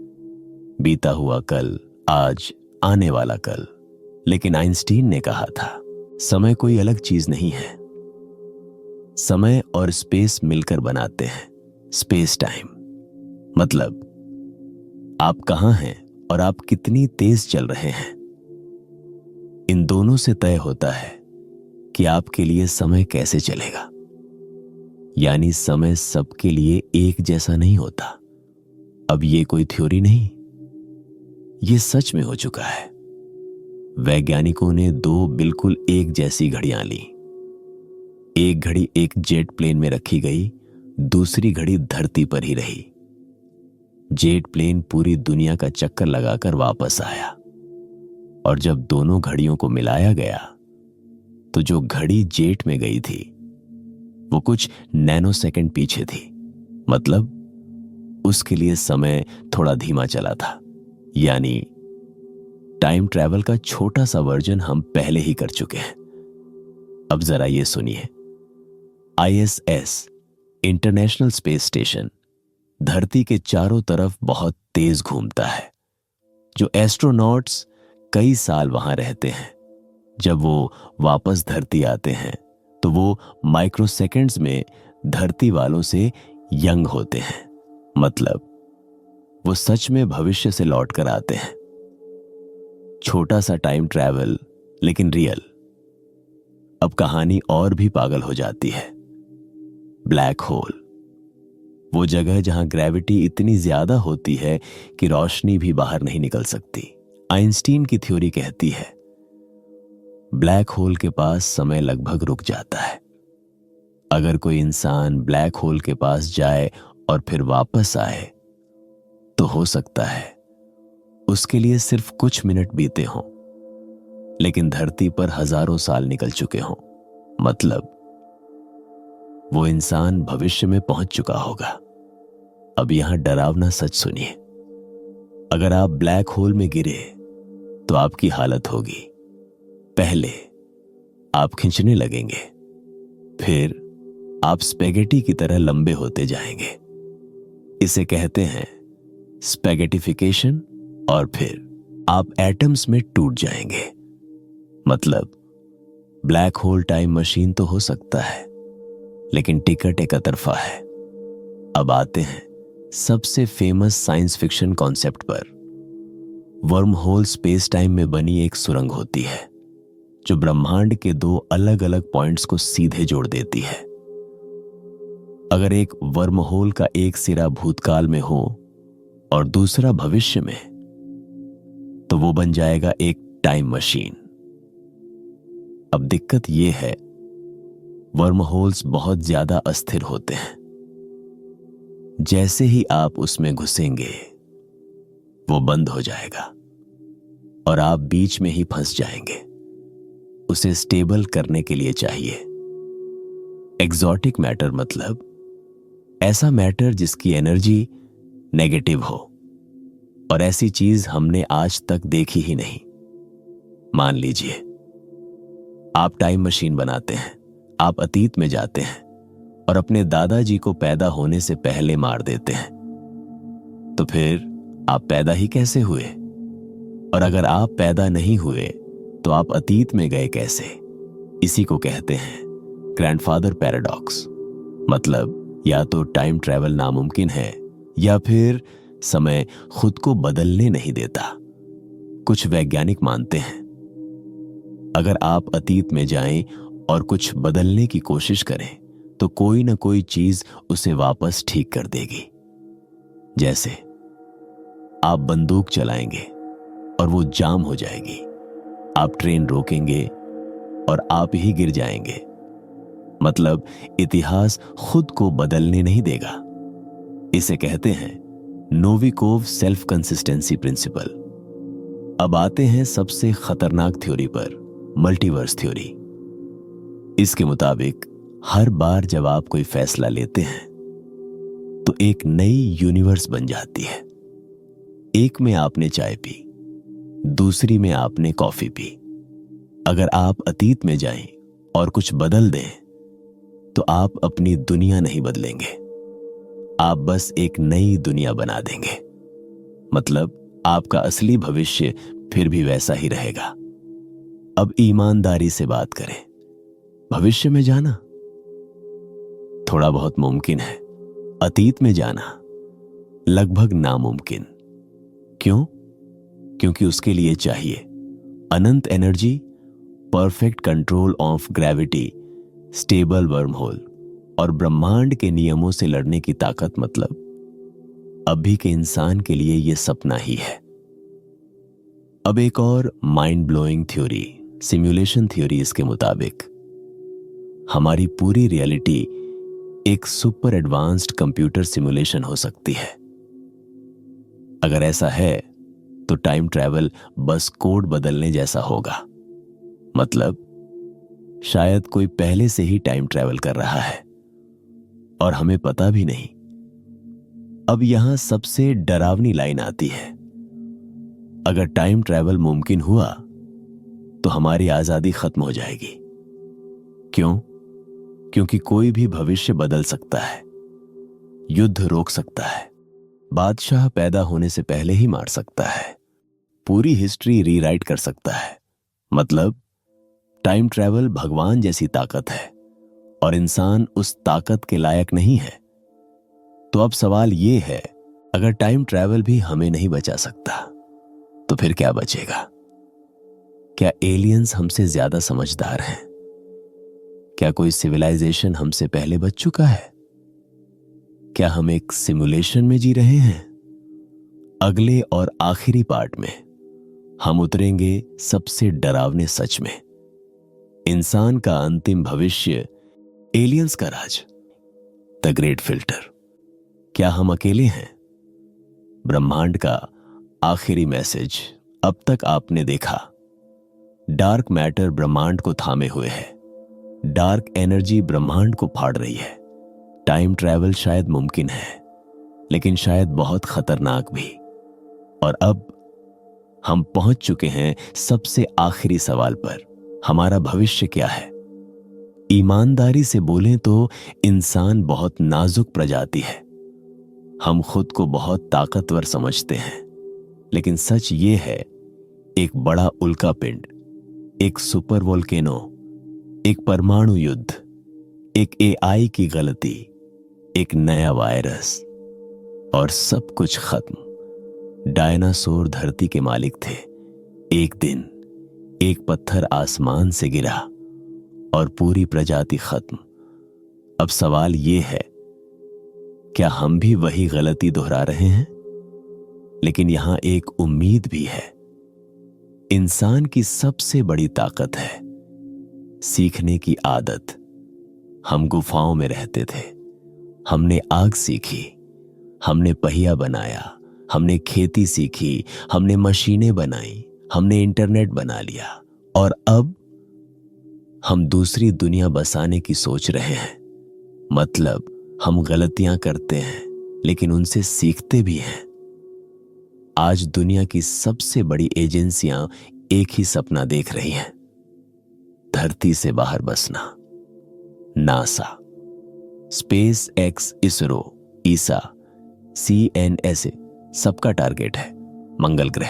बीता हुआ कल, आज, आने वाला कल। लेकिन आइंस्टीन ने कहा था, समय कोई अलग चीज नहीं है। समय और स्पेस मिलकर बनाते हैं स्पेस टाइम। मतलब आप कहां हैं और आप कितनी तेज चल रहे हैं, इन दोनों से तय होता है कि आपके लिए समय कैसे चलेगा। यानी समय सबके लिए एक जैसा नहीं होता। अब ये कोई थ्योरी नहीं, ये सच में हो चुका है। वैज्ञानिकों ने दो बिल्कुल एक जैसी घड़ियां ली। एक घड़ी एक जेट प्लेन में रखी गई, दूसरी घड़ी धरती पर ही रही। जेट प्लेन पूरी दुनिया का चक्कर लगाकर वापस आया, और जब दोनों घड़ियों को मिलाया गया तो जो घड़ी जेट में गई थी वो कुछ नैनो सेकंड पीछे थी। मतलब उसके लिए समय थोड़ा धीमा चला था। यानी टाइम ट्रैवल का छोटा सा वर्जन हम पहले ही कर चुके हैं। अब जरा ये सुनिए, ISS इंटरनेशनल स्पेस स्टेशन धरती के चारों तरफ बहुत तेज घूमता है। जो एस्ट्रोनॉट्स कई साल वहां रहते हैं, जब वो वापस धरती आते हैं तो वो माइक्रोसेकंड्स में धरती वालों से यंग होते हैं। मतलब वो सच में भविष्य से लौट कर आते हैं। छोटा सा टाइम ट्रैवल, लेकिन रियल। अब कहानी और भी पागल हो जाती है। ब्लैक होल, वो जगह जहां ग्रेविटी इतनी ज्यादा होती है कि रोशनी भी बाहर नहीं निकल सकती। आइंस्टीन की थ्योरी कहती है ब्लैक होल के पास समय लगभग रुक जाता है। अगर कोई इंसान ब्लैक होल के पास जाए और फिर वापस आए तो हो सकता है उसके लिए सिर्फ कुछ मिनट बीते हों, लेकिन धरती पर हजारों साल निकल चुके हों। मतलब वो इंसान भविष्य में पहुंच चुका होगा। अब यहां डरावना सच सुनिए, अगर आप ब्लैक होल में गिरे तो आपकी हालत होगी, पहले आप खींचने लगेंगे, फिर आप स्पेगेटी की तरह लंबे होते जाएंगे। इसे कहते हैं स्पेगेटिफिकेशन, और फिर आप एटम्स में टूट जाएंगे। मतलब ब्लैक होल टाइम मशीन तो हो सकता है, लेकिन टिकट एक तरफा है। अब आते हैं सबसे फेमस साइंस फिक्शन कॉन्सेप्ट पर। वर्म होल स्पेस टाइम में बनी एक सुरंग होती है जो ब्रह्मांड के दो अलग अलग पॉइंट्स को सीधे जोड़ देती है। अगर एक वर्म होल का एक सिरा भूतकाल में हो और दूसरा भविष्य में, तो वो बन जाएगा एक टाइम मशीन। अब दिक्कत यह है, वर्म होल्स बहुत ज्यादा अस्थिर होते हैं। जैसे ही आप उसमें घुसेंगे वो बंद हो जाएगा और आप बीच में ही फंस जाएंगे। उसे स्टेबल करने के लिए चाहिए एग्जॉटिक मैटर, मतलब ऐसा मैटर जिसकी एनर्जी नेगेटिव हो, और ऐसी चीज हमने आज तक देखी ही नहीं। मान लीजिए आप टाइम मशीन बनाते हैं, आप अतीत में जाते हैं और अपने दादाजी को पैदा होने से पहले मार देते हैं, तो फिर आप पैदा ही कैसे हुए? और अगर आप पैदा नहीं हुए तो आप अतीत में गए कैसे? इसी को कहते हैं ग्रैंडफादर पैराडॉक्स। मतलब या तो टाइम ट्रैवल नामुमकिन है, या फिर समय खुद को बदलने नहीं देता। कुछ वैज्ञानिक मानते हैं अगर आप अतीत में जाएं और कुछ बदलने की कोशिश करें तो कोई ना कोई चीज उसे वापस ठीक कर देगी। जैसे आप बंदूक चलाएंगे और वो जाम हो जाएगी, आप ट्रेन रोकेंगे और आप ही गिर जाएंगे। मतलब इतिहास खुद को बदलने नहीं देगा। इसे कहते हैं नोविकोव सेल्फ कंसिस्टेंसी प्रिंसिपल। अब आते हैं सबसे खतरनाक थ्योरी पर, मल्टीवर्स थ्योरी। इसके मुताबिक हर बार जब आप कोई फैसला लेते हैं तो एक नई यूनिवर्स बन जाती है। एक में आपने चाय पी, दूसरी में आपने कॉफी पी। अगर आप अतीत में जाएं और कुछ बदल दें तो आप अपनी दुनिया नहीं बदलेंगे, आप बस एक नई दुनिया बना देंगे। मतलब आपका असली भविष्य फिर भी वैसा ही रहेगा। अब ईमानदारी से बात करें, भविष्य में जाना थोड़ा बहुत मुमकिन है, अतीत में जाना लगभग नामुमकिन। क्यों? क्योंकि उसके लिए चाहिए अनंत energy, perfect control of gravity, stable wormhole और ब्रह्मांड के नियमों से लड़ने की ताकत। मतलब अभी के इंसान के लिए यह सपना ही है। अब एक और mind blowing theory, simulation theory. इसके मुताबिक हमारी पूरी रियलिटी एक सुपर एडवांस्ड कंप्यूटर सिमुलेशन हो सकती है। अगर ऐसा है तो टाइम ट्रैवल बस कोड बदलने जैसा होगा। मतलब शायद कोई पहले से ही टाइम ट्रैवल कर रहा है और हमें पता भी नहीं। अब यहां सबसे डरावनी लाइन आती है। अगर टाइम ट्रैवल मुमकिन हुआ तो हमारी आजादी खत्म हो जाएगी। क्यों? क्योंकि कोई भी भविष्य बदल सकता है, युद्ध रोक सकता है, बादशाह पैदा होने से पहले ही मार सकता है, पूरी हिस्ट्री रीराइट कर सकता है। मतलब टाइम ट्रैवल भगवान जैसी ताकत है और इंसान उस ताकत के लायक नहीं है। तो अब सवाल यह है, अगर टाइम ट्रैवल भी हमें नहीं बचा सकता तो फिर क्या बचेगा? क्या एलियंस हमसे ज्यादा समझदार हैं? क्या कोई सिविलाइजेशन हमसे पहले बच चुका है? क्या हम एक सिमुलेशन में जी रहे हैं? अगले और आखिरी पार्ट में हम उतरेंगे सबसे डरावने सच में, इंसान का अंतिम भविष्य, एलियंस का राज, द ग्रेट फिल्टर। क्या हम अकेले हैं? ब्रह्मांड का आखिरी मैसेज अब तक आपने देखा। डार्क मैटर ब्रह्मांड को थामे हुए है, डार्क एनर्जी ब्रह्मांड को फाड़ रही है। टाइम ट्रैवल शायद मुमकिन है, लेकिन शायद बहुत खतरनाक भी। और अब हम पहुंच चुके हैं सबसे आखिरी सवाल पर, हमारा भविष्य क्या है? ईमानदारी से बोलें तो इंसान बहुत नाजुक प्रजाति है। हम खुद को बहुत ताकतवर समझते हैं, लेकिन सच ये है, एक बड़ा उल्कापिंड, एक सुपर वोल्केनो, एक परमाणु युद्ध, एक एआई की गलती, एक नया वायरस और सब कुछ खत्म। डायनासोर धरती के मालिक थे। एक दिन एक पत्थर आसमान से गिरा और पूरी प्रजाति खत्म। अब सवाल यह है, क्या हम भी वही गलती दोहरा रहे हैं? लेकिन यहां एक उम्मीद भी है। इंसान की सबसे बड़ी ताकत है सीखने की आदत। हम गुफाओं में रहते थे, हमने आग सीखी, हमने पहिया बनाया, हमने खेती सीखी, हमने मशीनें बनाई, हमने इंटरनेट बना लिया और अब हम दूसरी दुनिया बसाने की सोच रहे हैं। मतलब हम गलतियां करते हैं लेकिन उनसे सीखते भी हैं। आज दुनिया की सबसे बड़ी एजेंसियां एक ही सपना देख रही हैं, धरती से बाहर बसना। नासा, स्पेस एक्स, इसरो, ईसा, CNSA, सबका टारगेट है मंगल ग्रह।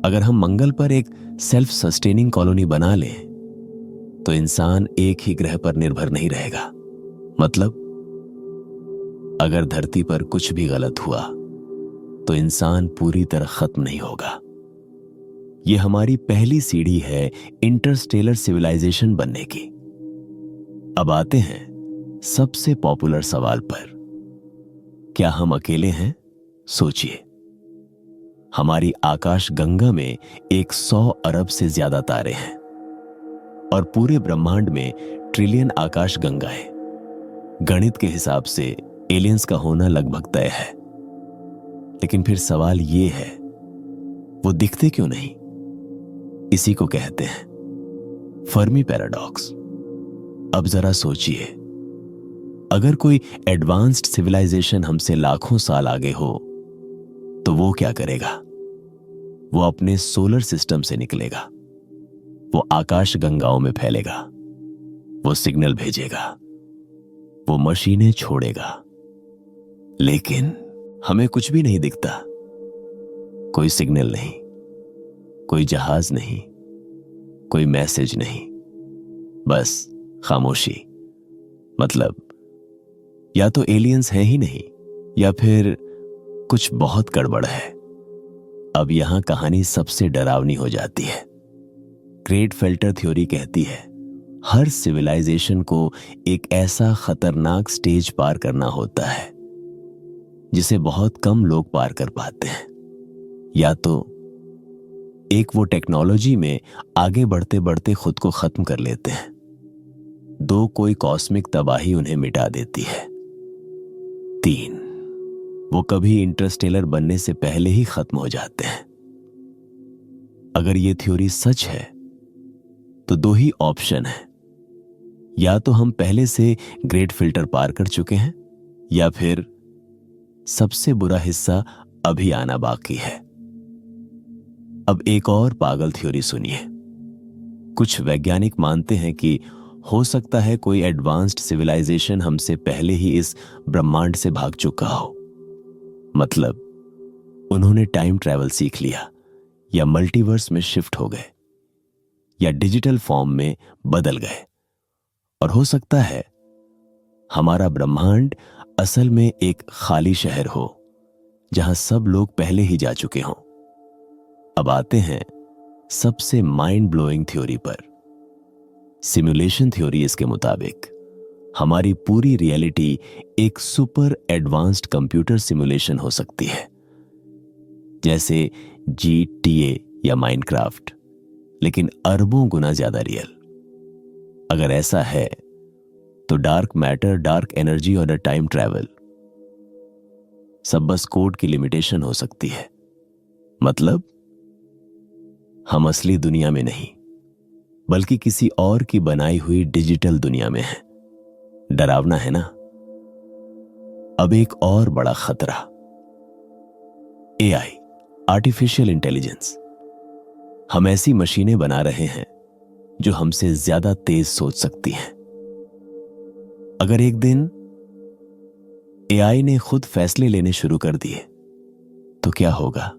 अगर हम मंगल पर एक सेल्फ सस्टेनिंग कॉलोनी बना लें तो इंसान एक ही ग्रह पर निर्भर नहीं रहेगा। मतलब अगर धरती पर कुछ भी गलत हुआ तो इंसान पूरी तरह खत्म नहीं होगा। यह हमारी पहली सीढ़ी है इंटरस्टेलर सिविलाइजेशन बनने की। अब आते हैं सबसे पॉपुलर सवाल पर, क्या हम अकेले हैं? सोचिए, हमारी आकाश गंगा में 100 अरब से ज्यादा तारे हैं और पूरे ब्रह्मांड में ट्रिलियन आकाश गंगाएं। गणित के हिसाब से एलियंस का होना लगभग तय है। लेकिन फिर सवाल यह है, वो दिखते क्यों नहीं? इसी को कहते हैं फर्मी पैराडॉक्स। अब जरा सोचिए, अगर कोई एडवांस्ड सिविलाइजेशन हमसे लाखों साल आगे हो तो वो क्या करेगा? वो अपने सोलर सिस्टम से निकलेगा, वो आकाश गंगाओं में फैलेगा, वो सिग्नल भेजेगा, वो मशीनें छोड़ेगा। लेकिन हमें कुछ भी नहीं दिखता। कोई सिग्नल नहीं, कोई जहाज नहीं, कोई मैसेज नहीं, बस खामोशी। मतलब या तो एलियंस हैं ही नहीं या फिर कुछ बहुत गड़बड़ है। अब यहां कहानी सबसे डरावनी हो जाती है। ग्रेट फिल्टर थ्योरी कहती है हर सिविलाइजेशन को एक ऐसा खतरनाक स्टेज पार करना होता है जिसे बहुत कम लोग पार कर पाते हैं। या तो एक, वो टेक्नोलॉजी में आगे बढ़ते बढ़ते खुद को खत्म कर लेते हैं। 2, कोई कॉस्मिक तबाही उन्हें मिटा देती है। 3, वो कभी इंटरस्टेलर बनने से पहले ही खत्म हो जाते हैं। अगर ये थ्योरी सच है तो दो ही ऑप्शन है, या तो हम पहले से ग्रेट फिल्टर पार कर चुके हैं, या फिर सबसे बुरा हिस्सा अभी आना बाकी है। अब एक और पागल थ्योरी सुनिए। कुछ वैज्ञानिक मानते हैं कि हो सकता है कोई एडवांस्ड सिविलाइजेशन हमसे पहले ही इस ब्रह्मांड से भाग चुका हो। मतलब उन्होंने टाइम ट्रैवल सीख लिया, या मल्टीवर्स में शिफ्ट हो गए, या डिजिटल फॉर्म में बदल गए। और हो सकता है हमारा ब्रह्मांड असल में एक खाली शहर हो जहां सब लोग पहले ही जा चुके हों। अब आते हैं सबसे माइंड ब्लोइंग थ्योरी पर। सिमुलेशन थ्योरी इसके मुताबिक हमारी पूरी रियलिटी एक सुपर एडवांस्ड कंप्यूटर सिमुलेशन हो सकती है, जैसे GTA या माइनक्राफ्ट, लेकिन अरबों गुना ज्यादा रियल। अगर ऐसा है तो डार्क मैटर, डार्क एनर्जी और टाइम ट्रैवल सब बस कोड की लिमिटेशन हो सकती है। मतलब हम असली दुनिया में नहीं, बल्कि किसी और की बनाई हुई डिजिटल दुनिया में हैं। डरावना है ना? अब एक और बड़ा खतरा, AI, आर्टिफिशियल इंटेलिजेंस। हम ऐसी मशीनें बना रहे हैं जो हमसे ज्यादा तेज सोच सकती हैं। अगर एक दिन AI ने खुद फैसले लेने शुरू कर दिए तो क्या होगा?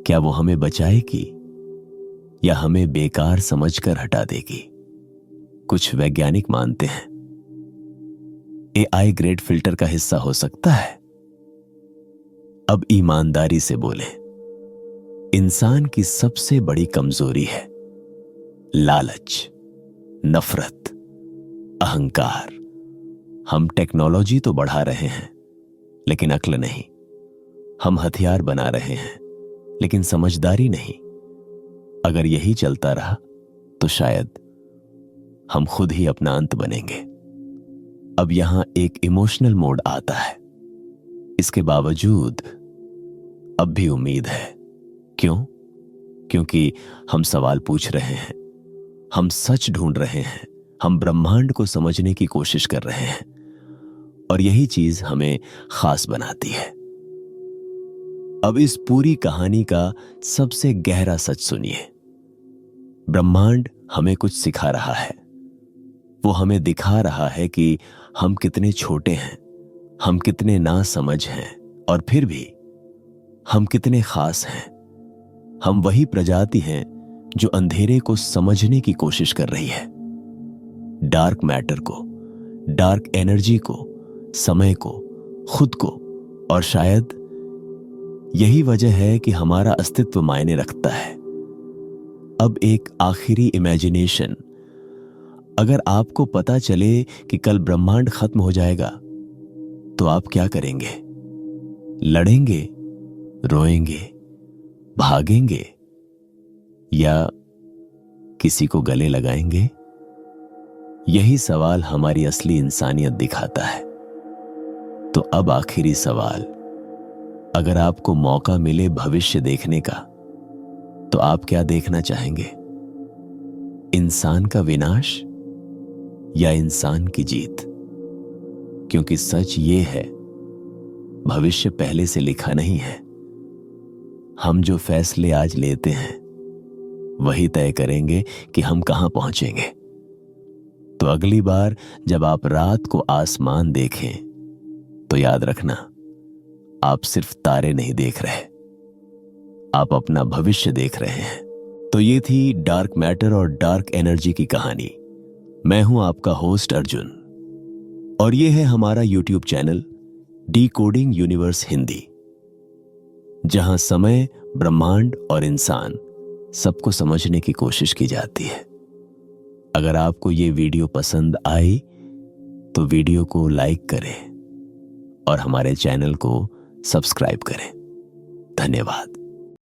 क्या वो हमें बचाएगी या हमें बेकार समझकर हटा देगी? कुछ वैज्ञानिक मानते हैं AI ग्रेट फिल्टर का हिस्सा हो सकता है। अब ईमानदारी से बोले, इंसान की सबसे बड़ी कमजोरी है लालच, नफरत, अहंकार। हम टेक्नोलॉजी तो बढ़ा रहे हैं लेकिन अक्ल नहीं। हम हथियार बना रहे हैं लेकिन समझदारी नहीं। अगर यही चलता रहा तो शायद हम खुद ही अपना अंत बनेंगे। अब यहां एक इमोशनल मोड आता है। इसके बावजूद अब भी उम्मीद है। क्यों? क्योंकि हम सवाल पूछ रहे हैं, हम सच ढूंढ रहे हैं, हम ब्रह्मांड को समझने की कोशिश कर रहे हैं, और यही चीज हमें खास बनाती है। अब इस पूरी कहानी का सबसे गहरा सच सुनिए। ब्रह्मांड हमें कुछ सिखा रहा है। वो हमें दिखा रहा है कि हम कितने छोटे हैं, हम कितने नासमझ हैं, और फिर भी हम कितने खास हैं। हम वही प्रजाति हैं जो अंधेरे को समझने की कोशिश कर रही है, डार्क मैटर को, डार्क एनर्जी को, समय को, खुद को। और शायद यही वजह है कि हमारा अस्तित्व मायने रखता है। अब एक आखिरी इमेजिनेशन। अगर आपको पता चले कि कल ब्रह्मांड खत्म हो जाएगा तो आप क्या करेंगे? लड़ेंगे, रोएंगे, भागेंगे, या किसी को गले लगाएंगे? यही सवाल हमारी असली इंसानियत दिखाता है। तो अब आखिरी सवाल, अगर आपको मौका मिले भविष्य देखने का तो आप क्या देखना चाहेंगे? इंसान का विनाश या इंसान की जीत? क्योंकि सच ये है, भविष्य पहले से लिखा नहीं है। हम जो फैसले आज लेते हैं वही तय करेंगे कि हम कहां पहुंचेंगे। तो अगली बार जब आप रात को आसमान देखें तो याद रखना, आप सिर्फ तारे नहीं देख रहे, आप अपना भविष्य देख रहे हैं। तो ये थी डार्क मैटर और डार्क एनर्जी की कहानी। मैं हूं आपका होस्ट अर्जुन, और ये है हमारा YouTube channel decoding universe Hindi, जहां समय, ब्रह्मांड और इंसान सबको समझने की कोशिश की जाती है। अगर आपको ये वीडियो पसंद आई तो वीडियो को लाइक करें और हमारे चैनल को सब्सक्राइब करें। धन्यवाद।